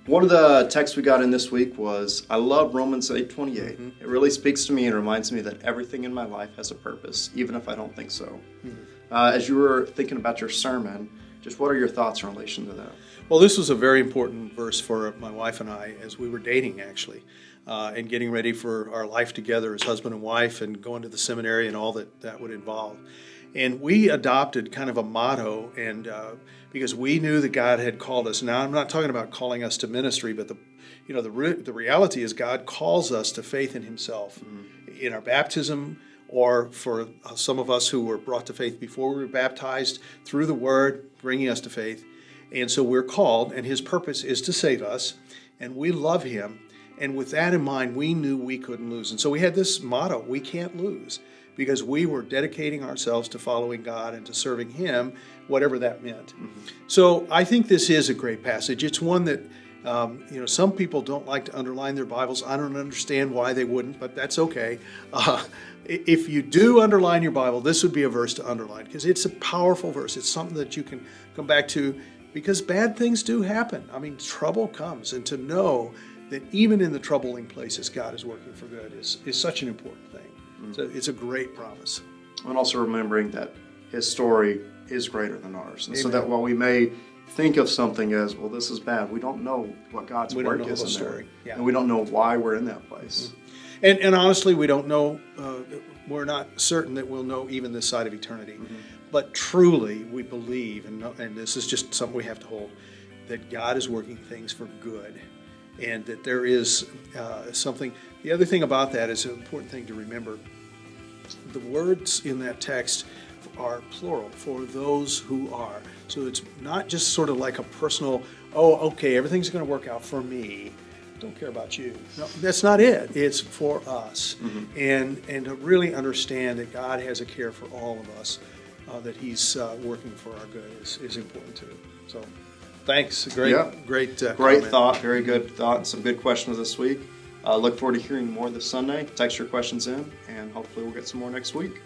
One of the texts we got in this week was, I love Romans 8:28. It really speaks to me and reminds me that everything in my life has a purpose, even if I don't think so. As you were thinking about your sermon, just what are your thoughts in relation to that? Well, this was a very important verse for my wife and I as we were dating, actually, and getting ready for our life together as husband and wife and going to the seminary and all that would involve. And we adopted kind of a motto, and because we knew that God had called us. Now, I'm not talking about calling us to ministry, but the reality is God calls us to faith in Himself in our baptism, or for some of us who were brought to faith before we were baptized through the Word, bringing us to faith. And so we're called, and His purpose is to save us, and we love Him. And with that in mind, we knew we couldn't lose. And so we had this motto, we can't lose, because we were dedicating ourselves to following God and to serving Him, whatever that meant. So I think this is a great passage. It's one that, some people don't like to underline their Bibles. I don't understand why they wouldn't, but that's okay. If you do underline your Bible, this would be a verse to underline, because it's a powerful verse. It's something that you can come back to, because bad things do happen. I mean, trouble comes, and to know that even in the troubling places, God is working for good is such an important thing. So it's a great promise. And also remembering that His story is greater than ours. And Amen. so that while we may think of something as, well, this is bad, we don't know what God's work is in there. Yeah. And we don't know why we're in that place. And honestly, we don't know, we're not certain that we'll know even this side of eternity. But truly, we believe, and this is just something we have to hold, that God is working things for good. And that there is something. The other thing about that is an important thing to remember. The words in that text are plural, for those who are. So it's not just sort of like a personal, okay, everything's going to work out for me. Don't care about you. No, that's not it. It's for us. And to really understand that God has a care for all of us, that He's working for our good is important too. So thanks. Great Great thought. Very good thought. And some good questions this week. Look forward to hearing more this Sunday. Text your questions in, and hopefully we'll get some more next week.